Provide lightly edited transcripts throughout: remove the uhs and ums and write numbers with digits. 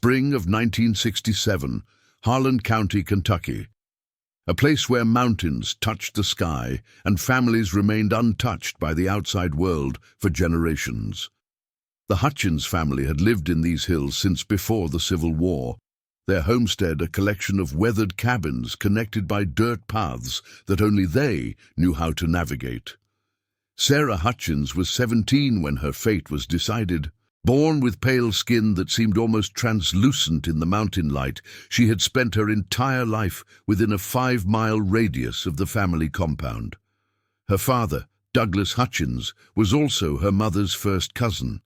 spring of 1967, Harlan County, Kentucky. A place where mountains touched the sky and families remained untouched by the outside world for generations. The Hutchins family had lived in these hills since before the Civil War, their homestead a collection of weathered cabins connected by dirt paths that only they knew how to navigate. Sarah Hutchins was 17 when her fate was decided. Born with pale skin that seemed almost translucent in the mountain light, she had spent her entire life within a 5-mile radius of the family compound. Her father, Douglas Hutchins, was also her mother's first cousin.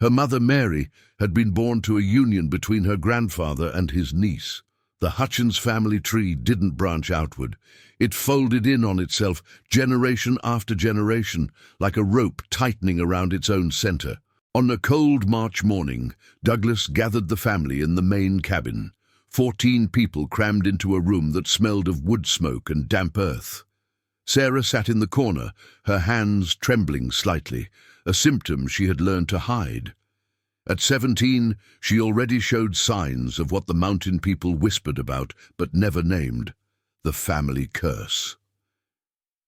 Her mother, Mary, had been born to a union between her grandfather and his niece. The Hutchins family tree didn't branch outward. It folded in on itself, generation after generation, like a rope tightening around its own center. On a cold March morning, Douglas gathered the family in the main cabin. 14 people crammed into a room that smelled of wood smoke and damp earth. Sarah sat in the corner, her hands trembling slightly, a symptom she had learned to hide. At 17, she already showed signs of what the mountain people whispered about but never named: the family curse.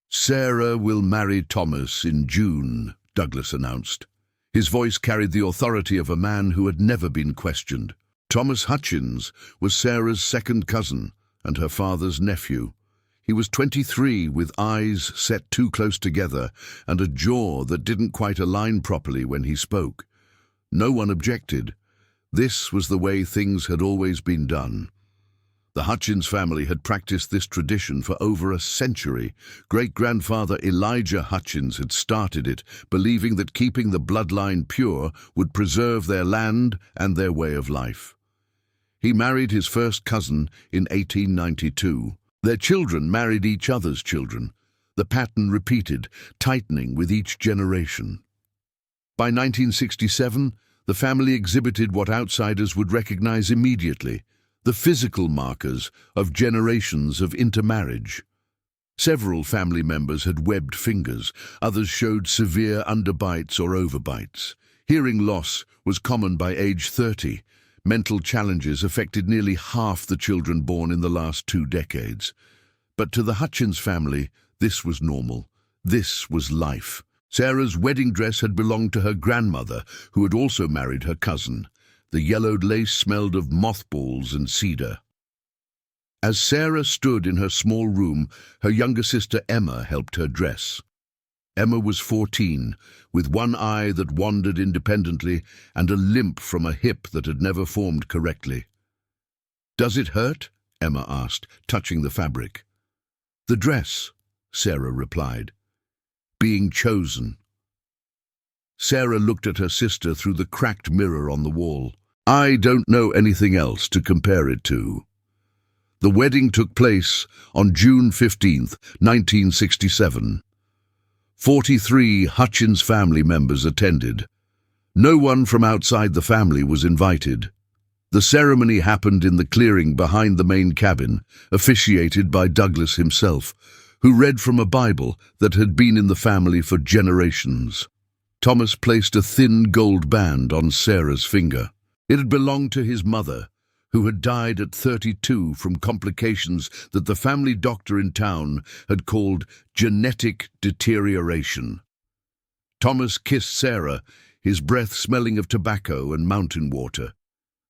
"Sarah will marry Thomas in June," Douglas announced. His voice carried the authority of a man who had never been questioned. Thomas Hutchins was Sarah's second cousin and her father's nephew. He was 23, with eyes set too close together and a jaw that didn't quite align properly when he spoke. No one objected. This was the way things had always been done. The Hutchins family had practiced this tradition for over a century. Great-grandfather Elijah Hutchins had started it, believing that keeping the bloodline pure would preserve their land and their way of life. He married his first cousin in 1892. Their children married each other's children. The pattern repeated, tightening with each generation. By 1967, the family exhibited what outsiders would recognize immediately: the physical markers of generations of intermarriage. Several family members had webbed fingers, others showed severe underbites or overbites. Hearing loss was common by age 30. Mental challenges affected nearly half the children born in the last 2 decades. But to the Hutchins family, this was normal. This was life. Sarah's wedding dress had belonged to her grandmother, who had also married her cousin. The yellowed lace smelled of mothballs and cedar. As Sarah stood in her small room, her younger sister Emma helped her dress. Emma was 14, with one eye that wandered independently and a limp from a hip that had never formed correctly. "Does it hurt?" Emma asked, touching the fabric. "The dress," Sarah replied. "Being chosen." Sarah looked at her sister through the cracked mirror on the wall. "I don't know anything else to compare it to." The wedding took place on June 15, 1967. 43 Hutchins family members attended. No one from outside the family was invited. The ceremony happened in the clearing behind the main cabin, officiated by Douglas himself, who read from a Bible that had been in the family for generations. Thomas placed a thin gold band on Sarah's finger. It had belonged to his mother, who had died at 32 from complications that the family doctor in town had called genetic deterioration. Thomas kissed Sarah, his breath smelling of tobacco and mountain water.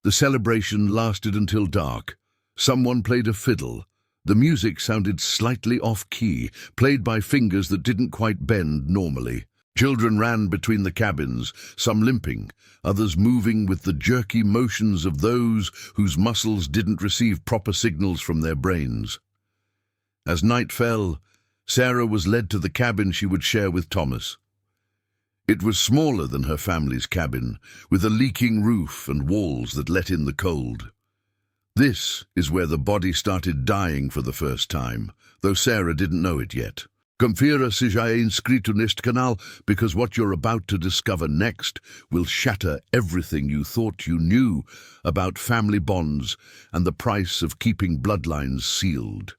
The celebration lasted until dark. Someone played a fiddle. The music sounded slightly off-key, played by fingers that didn't quite bend normally. Children ran between the cabins, some limping, others moving with the jerky motions of those whose muscles didn't receive proper signals from their brains. As night fell, Sarah was led to the cabin she would share with Thomas. It was smaller than her family's cabin, with a leaking roof and walls that let in the cold. This is where the body started dying for the first time, though Sarah didn't know it yet. Confira se já é inscrito neste canal, because what you're about to discover next will shatter everything you thought you knew about family bonds and the price of keeping bloodlines sealed.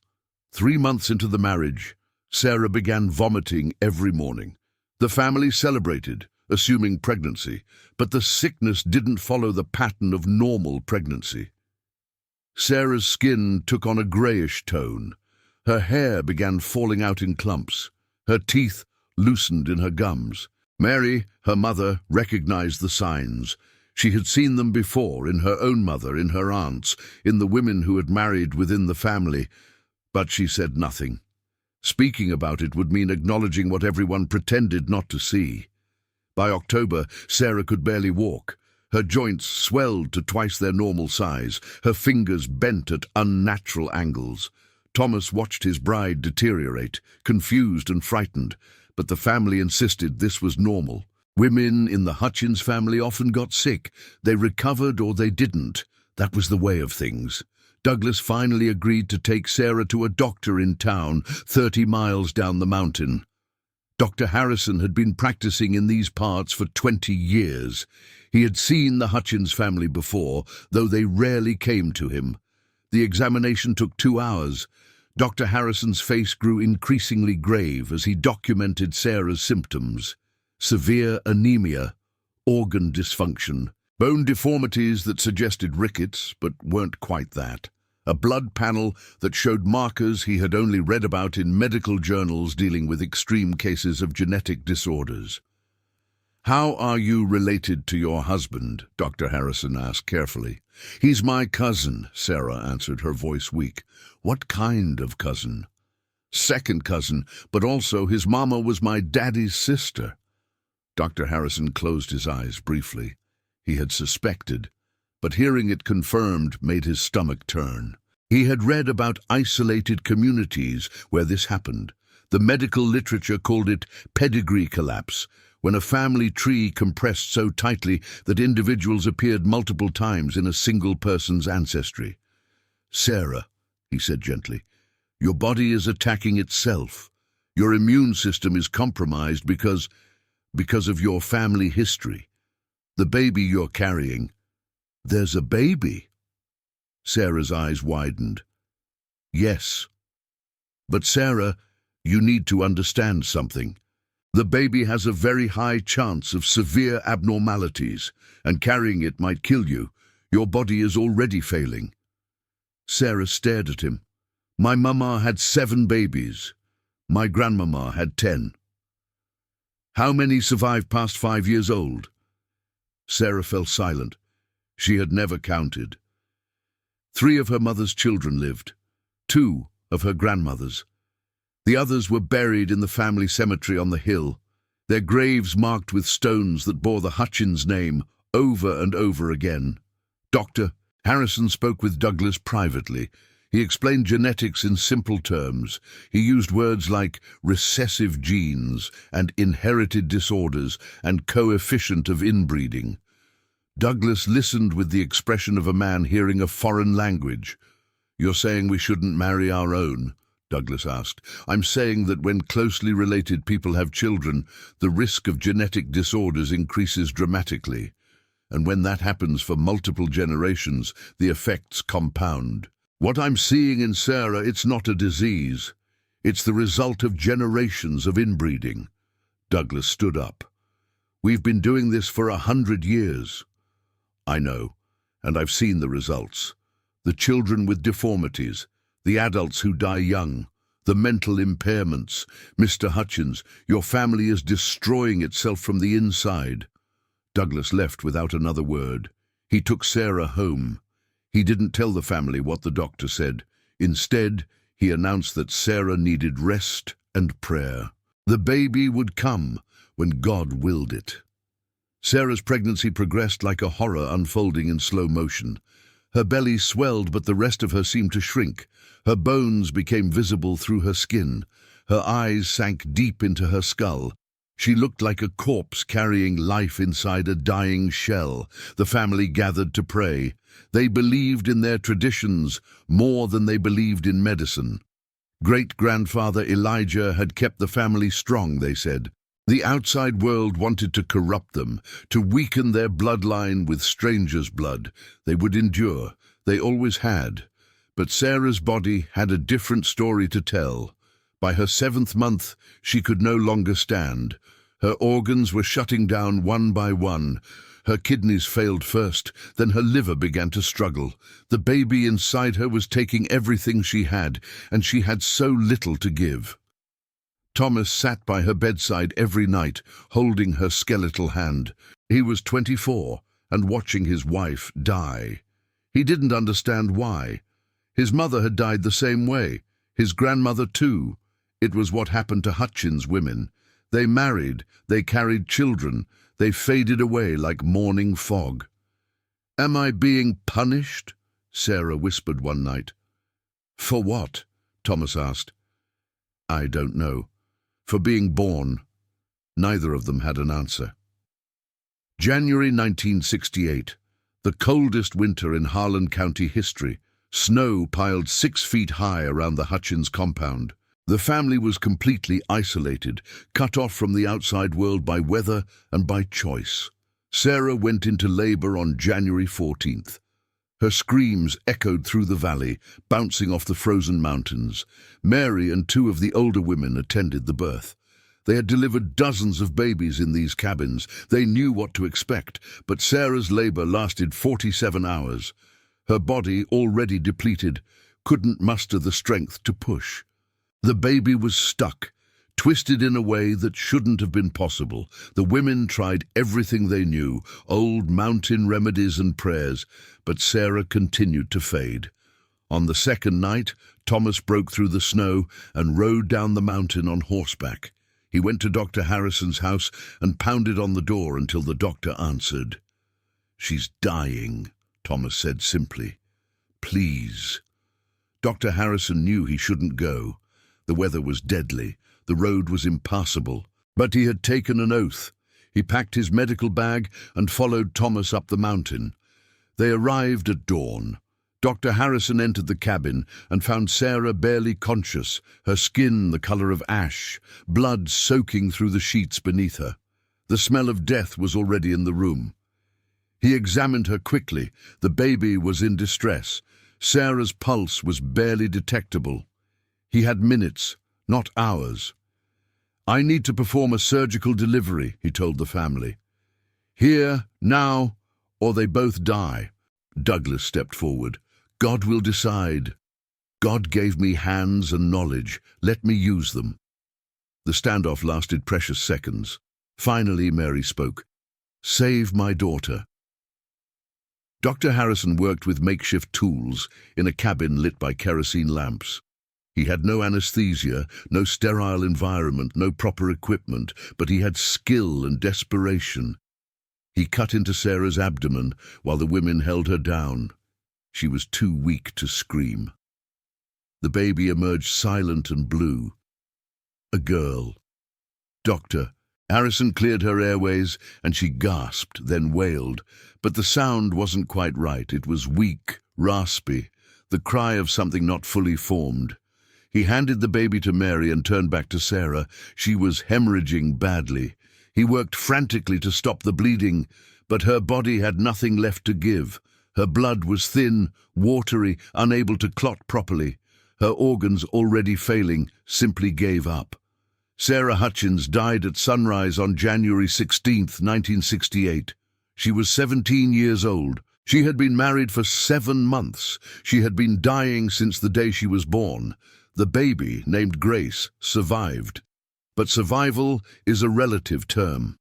3 months into the marriage, Sarah began vomiting every morning. The family celebrated, assuming pregnancy, but the sickness didn't follow the pattern of normal pregnancy. Sarah's skin took on a grayish tone. Her hair began falling out in clumps. Her teeth loosened in her gums. Mary, her mother, recognized the signs. She had seen them before, in her own mother, in her aunts, in the women who had married within the family, but she said nothing. Speaking about it would mean acknowledging what everyone pretended not to see. By October, Sarah could barely walk. Her joints swelled to twice their normal size, her fingers bent at unnatural angles. Thomas watched his bride deteriorate, confused and frightened, but the family insisted this was normal. Women in the Hutchins family often got sick. They recovered or they didn't. That was the way of things. Douglas finally agreed to take Sarah to a doctor in town, 30 miles down the mountain. Dr. Harrison had been practicing in these parts for 20 years. He had seen the Hutchins family before, though they rarely came to him. The examination took 2 hours. Dr. Harrison's face grew increasingly grave as he documented Sarah's symptoms. Severe anemia, organ dysfunction, bone deformities that suggested rickets, but weren't quite that. A blood panel that showed markers he had only read about in medical journals dealing with extreme cases of genetic disorders. "How are you related to your husband?" Dr. Harrison asked carefully. "He's my cousin," Sarah answered, her voice weak. "What kind of cousin?" "Second cousin, but also his mama was my daddy's sister." Dr. Harrison closed his eyes briefly. He had suspected, but hearing it confirmed made his stomach turn. He had read about isolated communities where this happened. The medical literature called it pedigree collapse, when a family tree compressed so tightly that individuals appeared multiple times in a single person's ancestry. "Sarah," he said gently, "your body is attacking itself. Your immune system is compromised because of your family history. The baby you're carrying—" "There's a baby?" Sarah's eyes widened. "Yes. But Sarah, you need to understand something. The baby has a very high chance of severe abnormalities, and carrying it might kill you. Your body is already failing." Sarah stared at him. "My mama had 7 babies. My grandmama had 10. How many survived past 5 years old?" Sarah fell silent. She had never counted. 3 of her mother's children lived, 2 of her grandmother's. The others were buried in the family cemetery on the hill, their graves marked with stones that bore the Hutchins name over and over again. Dr. Harrison spoke with Douglas privately. He explained genetics in simple terms. He used words like recessive genes and inherited disorders and coefficient of inbreeding. Douglas listened with the expression of a man hearing a foreign language. "You're saying we shouldn't marry our own?" Douglas asked. "I'm saying that when closely related people have children, the risk of genetic disorders increases dramatically. And when that happens for multiple generations, the effects compound. What I'm seeing in Sarah, it's not a disease. It's the result of generations of inbreeding." Douglas stood up. "We've been doing this for 100 years. "I know, and I've seen the results. The children with deformities, the adults who die young, the mental impairments. Mr. Hutchins, your family is destroying itself from the inside." Douglas left without another word. He took Sarah home. He didn't tell the family what the doctor said. Instead, he announced that Sarah needed rest and prayer. The baby would come when God willed it. Sarah's pregnancy progressed like a horror unfolding in slow motion. Her belly swelled, but the rest of her seemed to shrink. Her bones became visible through her skin. Her eyes sank deep into her skull. She looked like a corpse carrying life inside a dying shell. The family gathered to pray. They believed in their traditions more than they believed in medicine. Great-grandfather Elijah had kept the family strong, they said. The outside world wanted to corrupt them, to weaken their bloodline with strangers' blood. They would endure. They always had. But Sarah's body had a different story to tell. By her 7th month, she could no longer stand. Her organs were shutting down one by one. Her kidneys failed first, then her liver began to struggle. The baby inside her was taking everything she had, and she had so little to give. Thomas sat by her bedside every night, holding her skeletal hand. He was 24 and watching his wife die. He didn't understand why. His mother had died the same way. His grandmother too. It was what happened to Hutchins women. They married, they carried children, they faded away like morning fog. "Am I being punished?" Sarah whispered one night. "For what?" Thomas asked. "I don't know. For being born." Neither of them had an answer. January 1968, the coldest winter in Harlan County history. Snow piled 6 feet high around the Hutchins compound. The family was completely isolated, cut off from the outside world by weather and by choice. Sarah went into labor on January 14th. Her screams echoed through the valley, bouncing off the frozen mountains. Mary and 2 of the older women attended the birth. They had delivered dozens of babies in these cabins. They knew what to expect, but Sarah's labor lasted 47 hours. Her body, already depleted, couldn't muster the strength to push. The baby was stuck, twisted in a way that shouldn't have been possible. The women tried everything they knew, old mountain remedies and prayers, but Sarah continued to fade. On the second night, Thomas broke through the snow and rode down the mountain on horseback. He went to Dr. Harrison's house and pounded on the door until the doctor answered. "She's dying," Thomas said simply. "Please." Dr. Harrison knew he shouldn't go. The weather was deadly. The road was impassable. But he had taken an oath. He packed his medical bag and followed Thomas up the mountain. They arrived at dawn. Dr. Harrison entered the cabin and found Sarah barely conscious, her skin the color of ash, blood soaking through the sheets beneath her. The smell of death was already in the room. He examined her quickly. The baby was in distress. Sarah's pulse was barely detectable. He had minutes, not hours. "I need to perform a surgical delivery," he told the family. "Here, now, or they both die." Douglas stepped forward. "God will decide. God gave me hands and knowledge. Let me use them." The standoff lasted precious seconds. Finally, Mary spoke. "Save my daughter." Dr. Harrison worked with makeshift tools in a cabin lit by kerosene lamps. He had no anesthesia, no sterile environment, no proper equipment, but he had skill and desperation. He cut into Sarah's abdomen while the women held her down. She was too weak to scream. The baby emerged silent and blue. A girl. "Doctor." Harrison cleared her airways, and she gasped, then wailed. But the sound wasn't quite right. It was weak, raspy, the cry of something not fully formed. He handed the baby to Mary and turned back to Sarah. She was hemorrhaging badly. He worked frantically to stop the bleeding, but her body had nothing left to give. Her blood was thin, watery, unable to clot properly. Her organs, already failing, simply gave up. Sarah Hutchins died at sunrise on January 16, 1968. She was 17 years old. She had been married for 7 months. She had been dying since the day she was born. The baby, named Grace, survived. But survival is a relative term.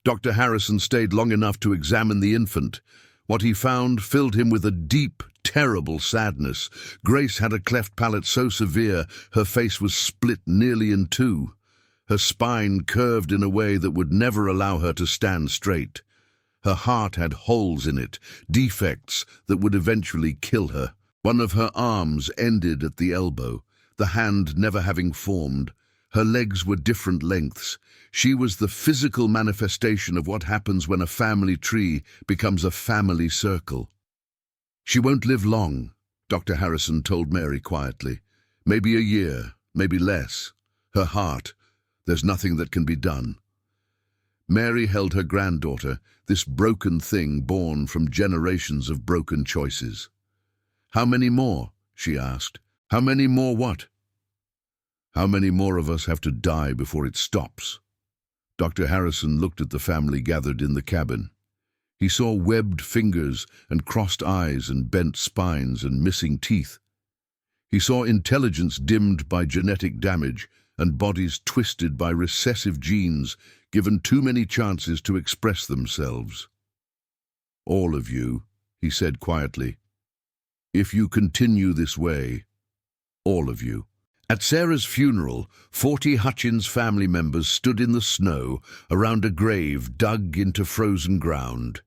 Dr. Harrison stayed long enough to examine the infant. What he found filled him with a deep, terrible sadness. Grace had a cleft palate so severe her face was split nearly in 2. Her spine curved in a way that would never allow her to stand straight. Her heart had holes in it, defects that would eventually kill her. One of her arms ended at the elbow, the hand never having formed. Her legs were different lengths. She was the physical manifestation of what happens when a family tree becomes a family circle. "She won't live long," Dr. Harrison told Mary quietly. "Maybe a year, maybe less. Her heart, there's nothing that can be done." Mary held her granddaughter, this broken thing born from generations of broken choices. "How many more?" she asked. "How many more what?" "How many more of us have to die before it stops?" Dr. Harrison looked at the family gathered in the cabin. He saw webbed fingers and crossed eyes and bent spines and missing teeth. He saw intelligence dimmed by genetic damage and bodies twisted by recessive genes given too many chances to express themselves. "All of you," he said quietly, "if you continue this way, all of you." At Sarah's funeral, 40 Hutchins family members stood in the snow around a grave dug into frozen ground.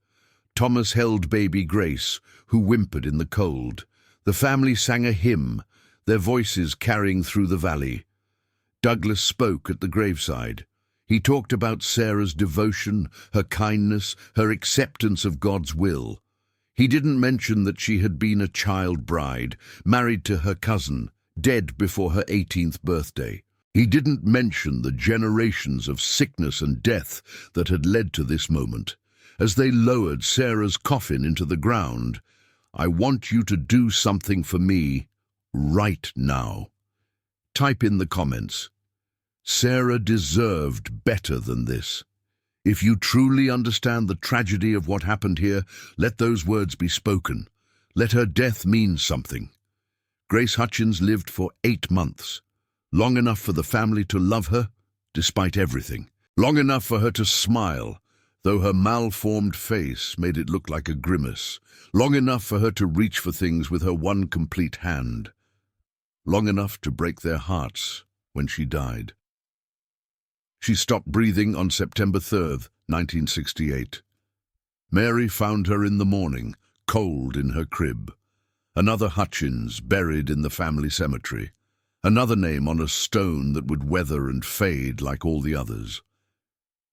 Thomas held baby Grace, who whimpered in the cold. The family sang a hymn, their voices carrying through the valley. Douglas spoke at the graveside. He talked about Sarah's devotion, her kindness, her acceptance of God's will. He didn't mention that she had been a child bride, married to her cousin, dead before her 18th birthday. He didn't mention the generations of sickness and death that had led to this moment. As they lowered Sarah's coffin into the ground, "I want you to do something for me right now." Type in the comments, "Sarah deserved better than this." If you truly understand the tragedy of what happened here, let those words be spoken. Let her death mean something. Grace Hutchins lived for 8 months, long enough for the family to love her, despite everything. Long enough for her to smile, though her malformed face made it look like a grimace. Long enough for her to reach for things with her one complete hand. Long enough to break their hearts when she died. She stopped breathing on September 3rd, 1968. Mary found her in the morning, cold in her crib. Another Hutchins buried in the family cemetery. Another name on a stone that would weather and fade like all the others.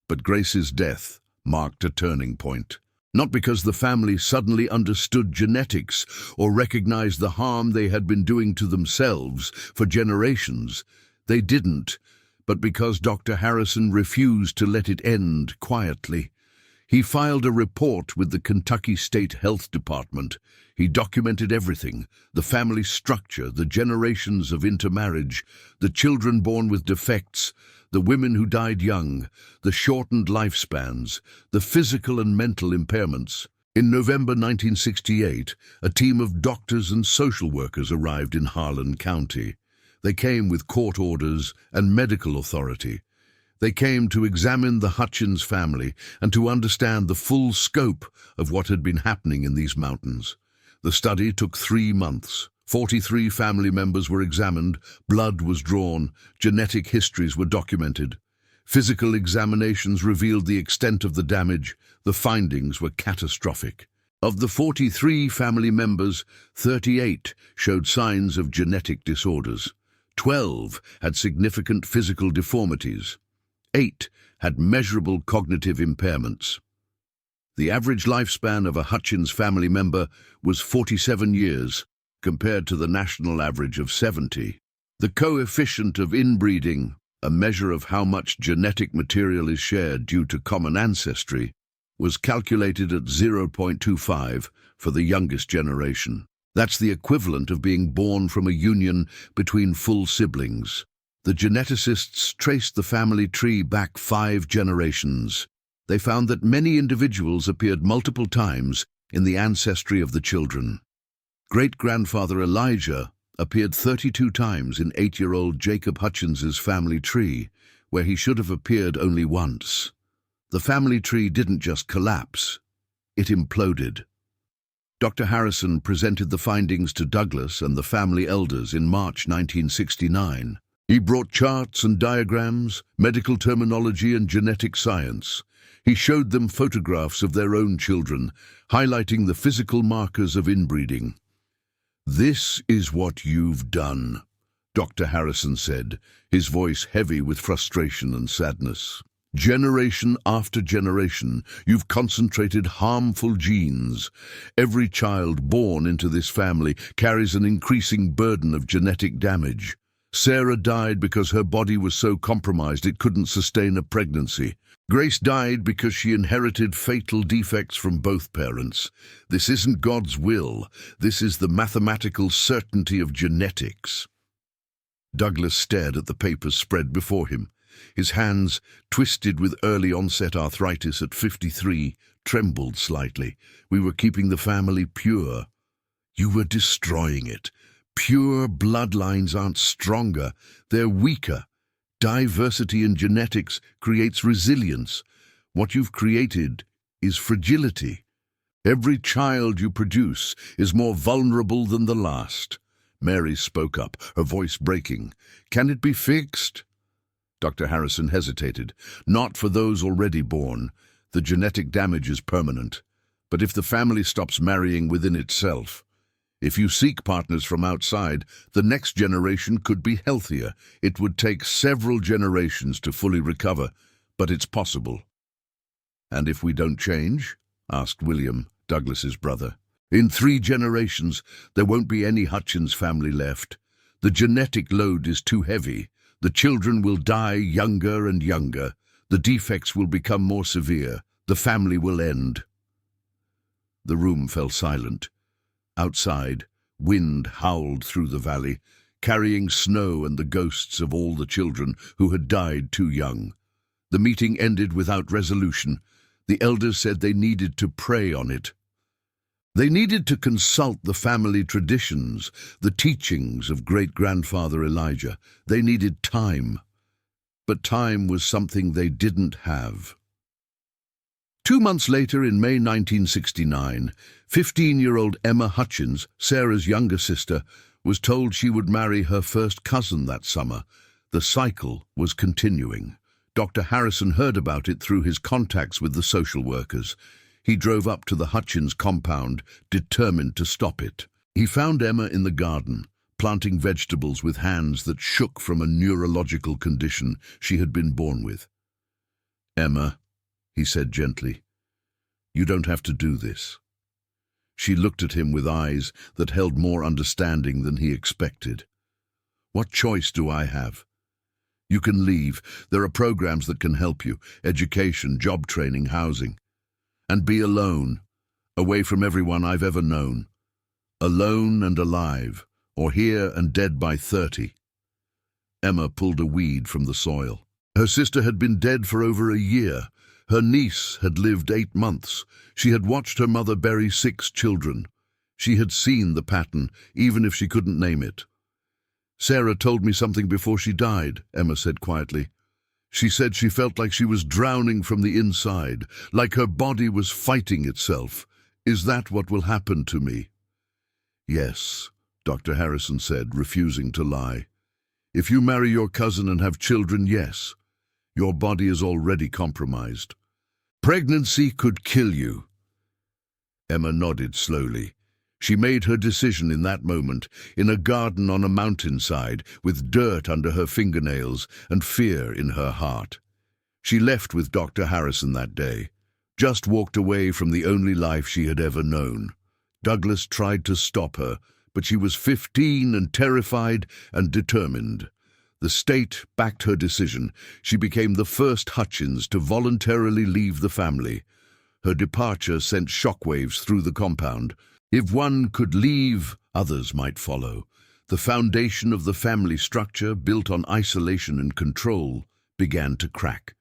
But Grace's death marked a turning point. Not because the family suddenly understood genetics or recognized the harm they had been doing to themselves for generations. They didn't, but because Dr. Harrison refused to let it end quietly. He filed a report with the Kentucky State Health Department. He documented everything: the family structure, the generations of intermarriage, the children born with defects, the women who died young, the shortened lifespans, the physical and mental impairments. In November 1968, a team of doctors and social workers arrived in Harlan County. They came with court orders and medical authority. They came to examine the Hutchins family and to understand the full scope of what had been happening in these mountains. The study took 3 months. 43 family members were examined, blood was drawn, genetic histories were documented. Physical examinations revealed the extent of the damage. The findings were catastrophic. Of the 43 family members, 38 showed signs of genetic disorders. 12 had significant physical deformities. 8 had measurable cognitive impairments. The average lifespan of a Hutchins family member was 47 years, compared to the national average of 70. The coefficient of inbreeding, a measure of how much genetic material is shared due to common ancestry, was calculated at 0.25 for the youngest generation. That's the equivalent of being born from a union between full siblings. The geneticists traced the family tree back 5 generations. They found that many individuals appeared multiple times in the ancestry of the children. Great-grandfather Elijah appeared 32 times in 8-year-old Jacob Hutchins's family tree, where he should have appeared only once. The family tree didn't just collapse, it imploded. Dr. Harrison presented the findings to Douglas and the family elders in March 1969. He brought charts and diagrams, medical terminology and genetic science. He showed them photographs of their own children, highlighting the physical markers of inbreeding. "This is what you've done," Dr. Harrison said, his voice heavy with frustration and sadness. "Generation after generation, you've concentrated harmful genes. Every child born into this family carries an increasing burden of genetic damage. Sarah died because her body was so compromised it couldn't sustain a pregnancy. Grace died because she inherited fatal defects from both parents. This isn't God's will. This is the mathematical certainty of genetics." Douglas stared at the papers spread before him. His hands, twisted with early-onset arthritis at 53, trembled slightly. "We were keeping the family pure." "You were destroying it. Pure bloodlines aren't stronger, they're weaker. Diversity in genetics creates resilience. What you've created is fragility. Every child you produce is more vulnerable than the last." Mary spoke up, her voice breaking. "Can it be fixed?" Dr. Harrison hesitated. "Not for those already born. The genetic damage is permanent. But if the family stops marrying within itself, if you seek partners from outside, the next generation could be healthier. It would take several generations to fully recover, but it's possible." "And if we don't change?" asked William, Douglas's brother. "In 3 generations, there won't be any Hutchins family left. The genetic load is too heavy. The children will die younger and younger. The defects will become more severe. The family will end." The room fell silent. Outside, wind howled through the valley, carrying snow and the ghosts of all the children who had died too young. The meeting ended without resolution. The elders said they needed to pray on it. They needed to consult the family traditions, the teachings of great-grandfather Elijah. They needed time. But time was something they didn't have. 2 months later, in May 1969, 15-year-old Emma Hutchins, Sarah's younger sister, was told she would marry her first cousin that summer. The cycle was continuing. Dr. Harrison heard about it through his contacts with the social workers. He drove up to the Hutchins compound, determined to stop it. He found Emma in the garden, planting vegetables with hands that shook from a neurological condition she had been born with. "Emma," he said gently, "you don't have to do this." She looked at him with eyes that held more understanding than he expected. "What choice do I have? You can leave. There are programs that can help you: education, job training, housing. And be alone, away from everyone I've ever known. Alone and alive, or here and dead by 30. Emma pulled a weed from the soil. Her sister had been dead for over a year. Her niece had lived 8 months. She had watched her mother bury 6 children. She had seen the pattern, even if she couldn't name it. "Sarah told me something before she died," Emma said quietly. "She said she felt like she was drowning from the inside, like her body was fighting itself. Is that what will happen to me?" "Yes," Dr. Harrison said, refusing to lie. "If you marry your cousin and have children, yes. Your body is already compromised. Pregnancy could kill you." Emma nodded slowly. She made her decision in that moment, in a garden on a mountainside, with dirt under her fingernails and fear in her heart. She left with Dr. Harrison that day, just walked away from the only life she had ever known. Douglas tried to stop her, but she was 15 and terrified and determined. The state backed her decision. She became the first Hutchins to voluntarily leave the family. Her departure sent shockwaves through the compound. If one could leave, others might follow. The foundation of the family structure, built on isolation and control, began to crack.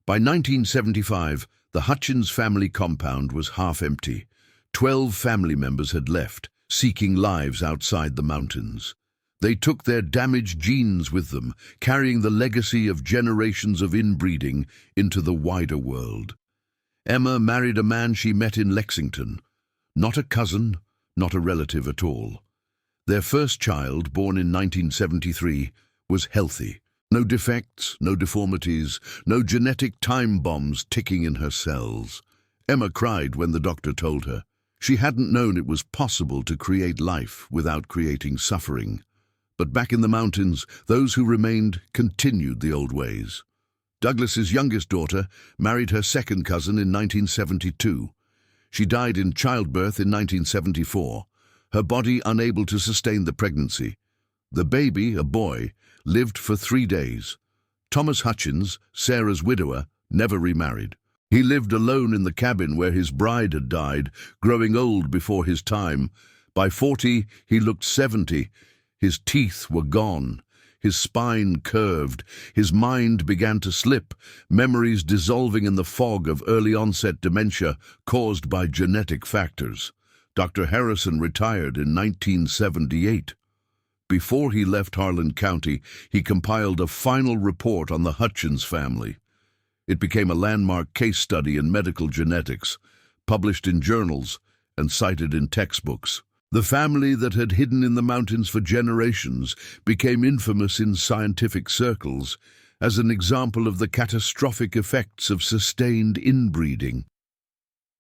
By 1975, the Hutchins family compound was half empty. 12 family members had left, seeking lives outside the mountains. They took their damaged genes with them, carrying the legacy of generations of inbreeding into the wider world. Emma married a man she met in Lexington. Not a cousin, not a relative at all. Their first child, born in 1973, was healthy. No defects, no deformities, no genetic time bombs ticking in her cells. Emma cried when the doctor told her. She hadn't known it was possible to create life without creating suffering. But back in the mountains, those who remained continued the old ways. Douglas's youngest daughter married her second cousin in 1972. She died in childbirth in 1974, her body unable to sustain the pregnancy. The baby, a boy, lived for 3 days. Thomas Hutchins, Sarah's widower, never remarried. He lived alone in the cabin where his bride had died, growing old before his time. By 40, he looked 70. His teeth were gone. his spine curved, his mind began to slip, memories dissolving in the fog of early-onset dementia caused by genetic factors. Dr. Harrison retired in 1978. Before he left Harlan County, he compiled a final report on the Hutchins family. It became a landmark case study in medical genetics, published in journals and cited in textbooks. The family that had hidden in the mountains for generations became infamous in scientific circles as an example of the catastrophic effects of sustained inbreeding.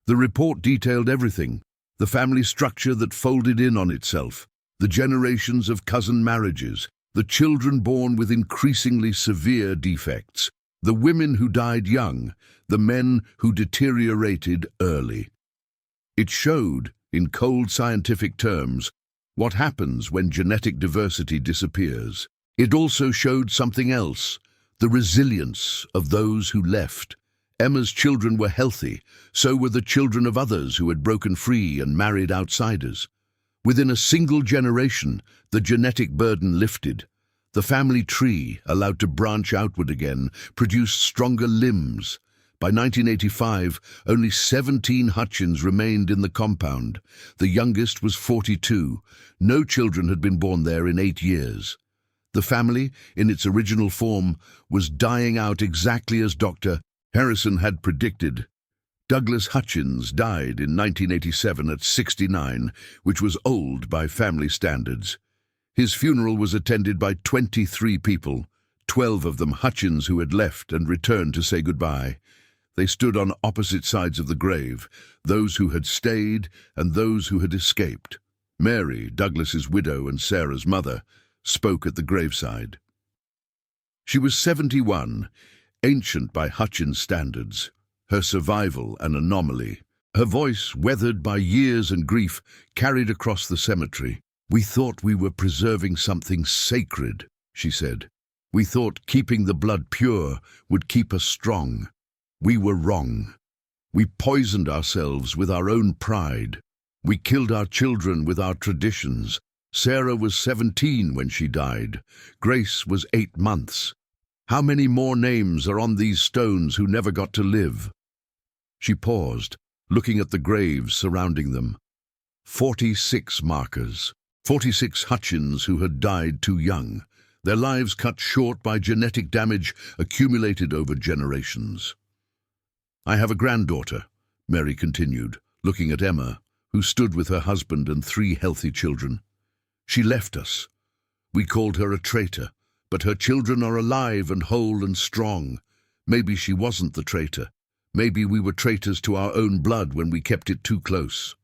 The report detailed everything: the family structure that folded in on itself, the generations of cousin marriages, the children born with increasingly severe defects, the women who died young, the men who deteriorated early. It showed, in cold scientific terms, what happens when genetic diversity disappears. It also showed something else: the resilience of those who left. Emma's children were healthy, so were the children of others who had broken free and married outsiders. Within a single generation, the genetic burden lifted. The family tree, allowed to branch outward again, produced stronger limbs. By 1985, only 17 Hutchins remained in the compound. The youngest was 42. No children had been born there in 8 years. The family, in its original form, was dying out exactly as Dr. Harrison had predicted. Douglas Hutchins died in 1987 at 69, which was old by family standards. His funeral was attended by 23 people, 12 of them Hutchins who had left and returned to say goodbye. They stood on opposite sides of the grave, those who had stayed and those who had escaped. Mary, Douglas's widow and Sarah's mother, spoke at the graveside. She was 71, ancient by Hutchins standards, her survival an anomaly. Her voice, weathered by years and grief, carried across the cemetery. "We thought we were preserving something sacred," she said. "We thought keeping the blood pure would keep us strong. We were wrong. We poisoned ourselves with our own pride. We killed our children with our traditions. Sarah was 17 when she died. Grace was 8 months. How many more names are on these stones who never got to live?" She paused, looking at the graves surrounding them. 46 markers. 46 Hutchins who had died too young, their lives cut short by genetic damage accumulated over generations. "I have a granddaughter," Mary continued, looking at Emma, who stood with her husband and 3 healthy children. "She left us. We called her a traitor, but her children are alive and whole and strong. Maybe she wasn't the traitor. Maybe we were traitors to our own blood when we kept it too close."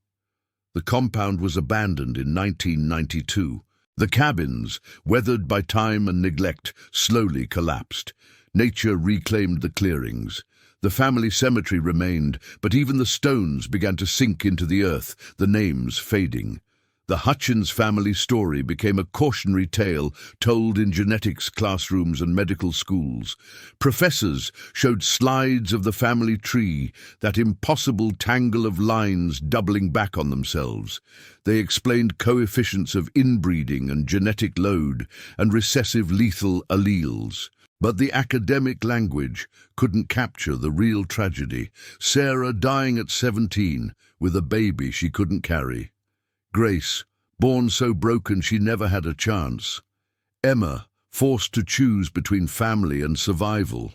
The compound was abandoned in 1992. The cabins, weathered by time and neglect, slowly collapsed. Nature reclaimed the clearings. The family cemetery remained, but even the stones began to sink into the earth, the names fading. The Hutchins family story became a cautionary tale told in genetics classrooms and medical schools. Professors showed slides of the family tree, that impossible tangle of lines doubling back on themselves. They explained coefficients of inbreeding and genetic load and recessive lethal alleles. But the academic language couldn't capture the real tragedy. Sarah dying at 17 with a baby she couldn't carry. Grace, born so broken she never had a chance. Emma, forced to choose between family and survival.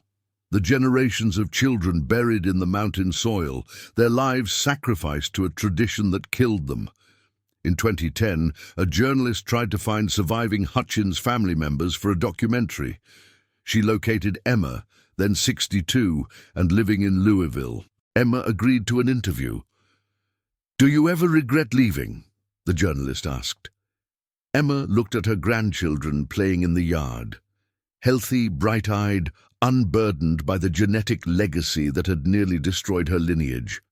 The generations of children buried in the mountain soil, their lives sacrificed to a tradition that killed them. In 2010, a journalist tried to find surviving Hutchins family members for a documentary. She located Emma, then 62, and living in Louisville. Emma agreed to an interview. "Do you ever regret leaving?" the journalist asked. Emma looked at her grandchildren playing in the yard. Healthy, bright-eyed, unburdened by the genetic legacy that had nearly destroyed her lineage.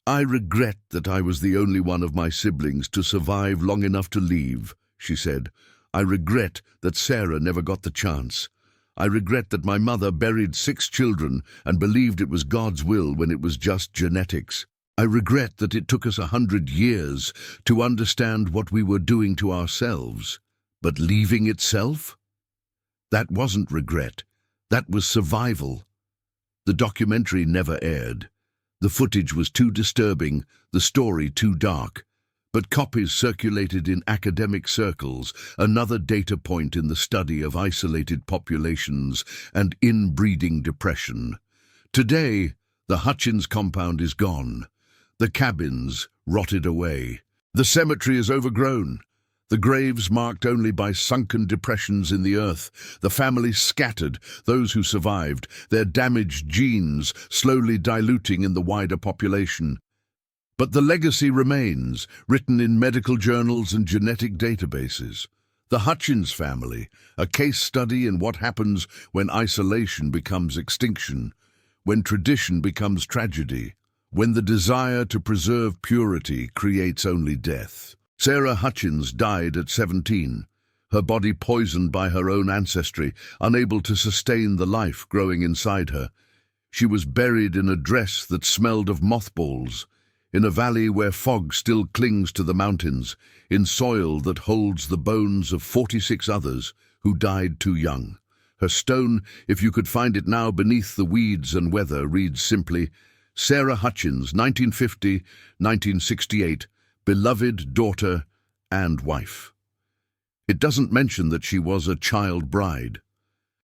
"I regret that I was the only one of my siblings to survive long enough to leave," she said. "I regret that Sarah never got the chance. I regret that my mother buried 6 children and believed it was God's will when it was just genetics. I regret that it took us 100 years to understand what we were doing to ourselves. But leaving itself? That wasn't regret. That was survival. The documentary never aired. The footage was too disturbing, the story too dark. But copies circulated in academic circles, another data point in the study of isolated populations and inbreeding depression. Today, the Hutchins compound is gone. The cabins rotted away. The cemetery is overgrown. The graves marked only by sunken depressions in the earth, the families scattered, those who survived, their damaged genes slowly diluting in the wider population. But the legacy remains, written in medical journals and genetic databases. The Hutchins family, a case study in what happens when isolation becomes extinction, when tradition becomes tragedy, when the desire to preserve purity creates only death. Sarah Hutchins died at 17, her body poisoned by her own ancestry, unable to sustain the life growing inside her. She was buried in a dress that smelled of mothballs, in a valley where fog still clings to the mountains, in soil that holds the bones of 46 others who died too young. Her stone, if you could find it now beneath the weeds and weather, reads simply, Sarah Hutchins, 1950-1968, beloved daughter and wife. It doesn't mention that she was a child bride.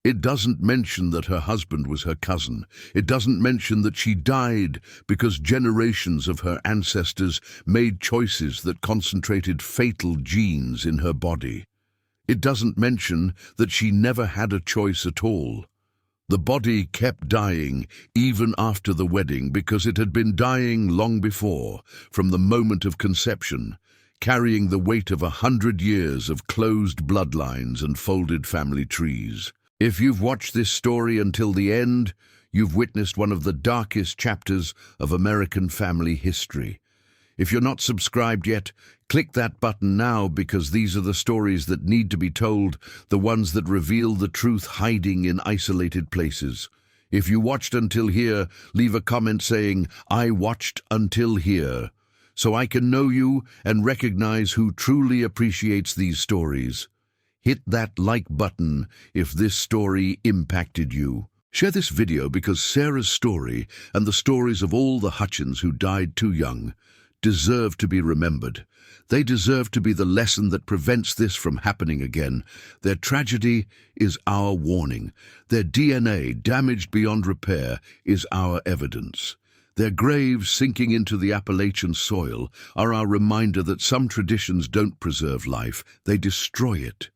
It doesn't mention that her husband was her cousin. It doesn't mention that she died because generations of her ancestors made choices that concentrated fatal genes in her body. It doesn't mention that she never had a choice at all. The body kept dying even after the wedding because it had been dying long before, from the moment of conception, carrying the weight of 100 years of closed bloodlines and folded family trees. If you've watched this story until the end, you've witnessed one of the darkest chapters of American family history. If you're not subscribed yet, click that button now, because these are the stories that need to be told, the ones that reveal the truth hiding in isolated places. If you watched until here, leave a comment saying, I watched until here, so I can know you and recognize who truly appreciates these stories. Hit that like button if this story impacted you. Share this video because Sarah's story and the stories of all the Hutchins who died too young deserve to be remembered. They deserve to be the lesson that prevents this from happening again. Their tragedy is our warning. Their DNA, damaged beyond repair, is our evidence. Their graves sinking into the Appalachian soil are our reminder that some traditions don't preserve life, they destroy it.